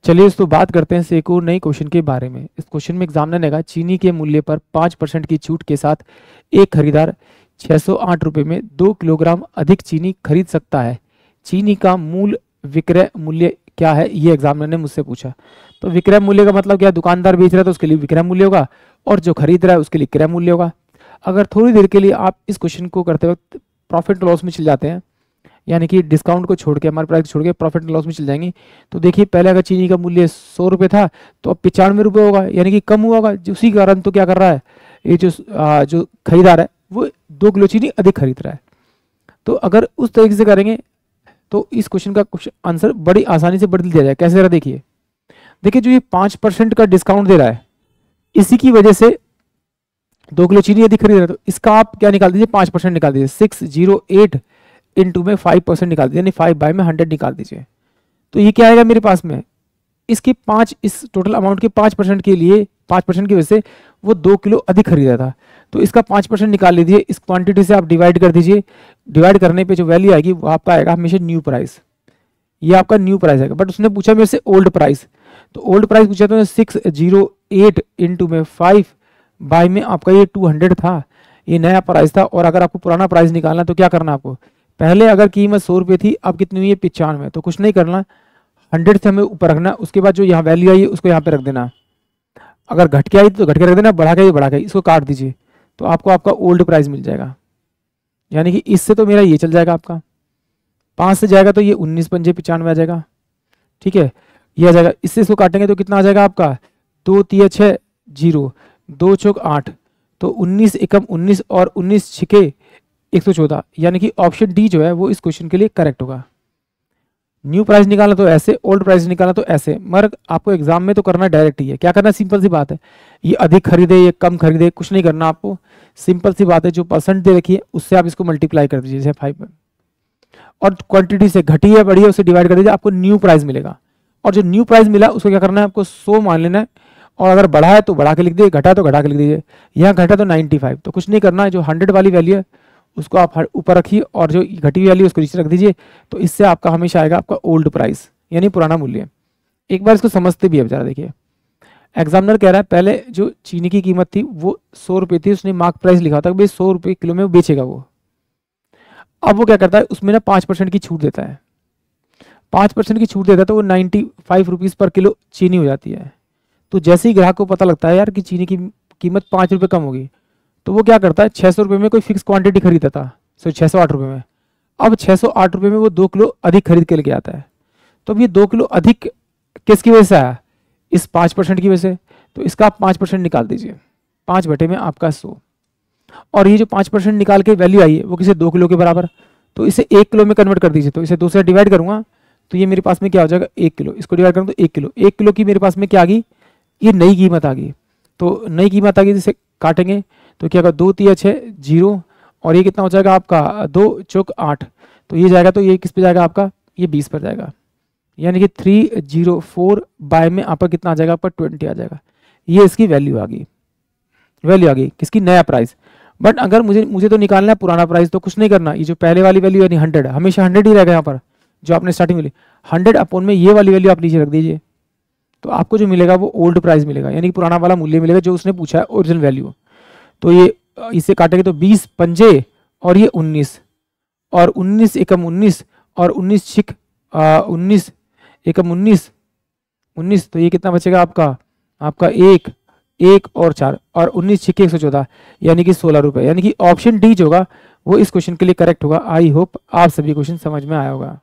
चलिए तो बात करते हैं एक और नई क्वेश्चन के बारे में। इस क्वेश्चन में एग्जामिनर ने कहा चीनी के मूल्य पर 5% की छूट के साथ एक खरीदार 608 रुपये में 2 किलोग्राम अधिक चीनी खरीद सकता है। चीनी का मूल विक्रय मूल्य क्या है, ये एग्जामिनर ने मुझसे पूछा। तो विक्रय मूल्य का मतलब क्या, दुकानदार बेच रहा है तो उसके लिए विक्रय मूल्य होगा और जो खरीद रहा है उसके लिए क्रय मूल्य होगा। अगर थोड़ी देर के लिए आप इस क्वेश्चन को करते वक्त प्रॉफिट लॉस में चल जाते हैं, यानी कि डिस्काउंट को छोड़ के, हमारे प्राइस छोड़ के प्रॉफिट लॉस में चल जाएंगे, तो देखिए पहले अगर चीनी का मूल्य 100 रुपये था तो अब 95 रुपये होगा, यानी कि कम हुआ होगा। उसी कारण तो क्या कर रहा है, ये जो खरीदार है वो 2 किलो चीनी अधिक खरीद रहा है। तो अगर उस तरीके से करेंगे तो इस क्वेश्चन का आंसर बड़ी आसानी से बदल दिया जाए। कैसे रहा देखिए, जो ये 5% का डिस्काउंट दे रहा है, इसी की वजह से 2 किलो चीनी अधिक खरीद रहा है, तो इसका आप क्या निकाल दीजिए, 5% निकाल दीजिए। 608 इंटू में 5% निकाल दीजिए, यानी 5/100 निकाल दीजिए। तो ये क्या आएगा मेरे पास में, इसके 5, इस टोटल अमाउंट के 5% के लिए 5% की वजह से वो 2 किलो अधिक खरीदा था, तो इसका 5% निकाल लीजिए। इस क्वांटिटी से आप डिवाइड कर दीजिए। डिवाइड करने पे जो वैल्यू आएगी वो आपका आएगा हमेशा न्यू प्राइस। ये आपका न्यू प्राइस आएगा। बट उसने पूछा मेरे से ओल्ड प्राइस, तो ओल्ड प्राइस पूछा तो 608 इंटू में 5 में आपका ये 200 था, ये नया प्राइस था। और अगर आपको पुराना प्राइस निकालना तो क्या करना आपको, पहले अगर कीमत 100 रुपये थी, अब कितनी हुई है 95, तो कुछ नहीं करना, 100 से हमें ऊपर रखना। उसके बाद जो यहाँ वैल्यू आई है उसको यहाँ पे रख देना। अगर घट के आई तो घट के रख देना, बढ़ा के इसको काट दीजिए, तो आपको आपका ओल्ड प्राइस मिल जाएगा। यानी कि इससे तो मेरा ये चल जाएगा, आपका 5 से जाएगा तो ये 19 पंजे 95 आ जाएगा। ठीक है, ये आ जाएगा। इससे इसको काटेंगे तो कितना आ जाएगा आपका, 2 3 6 0, 2 चौक 8, तो 19 एकम 19 और 19 छिके 114, यानी कि ऑप्शन डी जो है वो इस क्वेश्चन के लिए करेक्ट होगा। न्यू प्राइस निकालना तो ऐसे, ओल्ड प्राइस निकालना तो ऐसे, मगर आपको एग्जाम में तो करना डायरेक्ट ही है। क्या करना, सिंपल सी बात है, ये अधिक खरीदे ये कम खरीदे कुछ नहीं करना आपको, सिंपल सी बात है। जो परसेंट दे रखी है उससे आप इसको मल्टीप्लाई कर दीजिए, जैसे 5 और क्वांटिटी से घटी है बढ़ी है उसे डिवाइड कर दीजिए, आपको न्यू प्राइस मिलेगा। और जो न्यू प्राइस मिला उसको क्या करना है, आपको 100 मान लेना है, और अगर बढ़ा है तो बढ़ा के लिख दीजिए, घटा है तो घटा के लिख दीजिए। यहाँ घटा तो 95, तो कुछ नहीं करना है, जो 100 वाली वैल्यू है उसको आप ऊपर रखिए और जो घटी हुई वैल्यू उसको नीचे रख दीजिए। तो इससे आपका हमेशा आएगा आपका ओल्ड प्राइस, यानी पुराना मूल्य। एक बार इसको समझते भी है बेचारा। देखिए एग्जामिनर कह रहा है पहले जो चीनी की कीमत थी वो 100 रुपये थी, उसने मार्क प्राइस लिखा था भाई 100 रुपये किलो में वो बेचेगा वो। अब वो क्या करता है, उसमें ना 5% की छूट देता है। 5% की छूट देता है तो वो 95 रुपीज़ पर किलो चीनी हो जाती है। तो जैसे ही ग्राहक को पता लगता है यार कि चीनी की कीमत 5 रुपये कम होगी, तो वो क्या करता है, 600 रुपये में कोई फिक्स क्वांटिटी खरीदता था, 608 रुपये में। अब 608 रुपये में वो 2 किलो अधिक खरीद के लेके आता है। तो अब ये 2 किलो अधिक किसकी वजह से आया, इस 5% की वजह से। तो इसका आप 5% निकाल दीजिए, 5 बटे में आपका 100, और ये जो 5% निकाल के वैल्यू आई है वो किसे 2 किलो के बराबर, तो इसे 1 किलो में कन्वर्ट कर दीजिए। तो इसे 2 से डिवाइड करूँगा तो ये मेरे पास में क्या हो जाएगा, 1 किलो। इसको डिवाइड करूँ तो 1 किलो, 1 किलो की मेरे पास में क्या आ गई, ये नई कीमत आ गई। तो नई कीमत आ गई, जिसे काटेंगे तो क्या होगा, 2 3 6 0, और ये कितना हो जाएगा आपका 2 चौक 8, तो ये जाएगा, तो ये किस पे जाएगा आपका, ये 20 पर जाएगा। यानी कि 304 बाय में आपका कितना आ जाएगा, आपका 20 आ जाएगा। ये इसकी वैल्यू आ गई किसकी, नया प्राइस। बट अगर मुझे तो निकालना है पुराना प्राइस, तो कुछ नहीं करना, ये जो पहले वाली वैल्यू यानी 100 हमेशा 100 ही रहेगा यहाँ पर, जो आपने स्टार्टिंग में ली 100 अपॉन में ये वाली वैल्यू आप नीचे रख दीजिए। तो आपको जो मिलेगा वो ओल्ड प्राइस मिलेगा, यानी कि पुराना वाला मूल्य मिलेगा जो उसने पूछा है, ओरिजिनल वैल्यू। तो ये इसे काटेंगे तो 20 पंजे और ये 19, और 19 एकम 19 और 19 छिक 19 एकम 19, तो ये कितना बचेगा आपका 1 और 4 और 19 छिके 114, यानी कि 16 रुपये। यानी कि ऑप्शन डी जो होगा वो इस क्वेश्चन के लिए करेक्ट होगा। आई होप आप सभी क्वेश्चन समझ में आया होगा।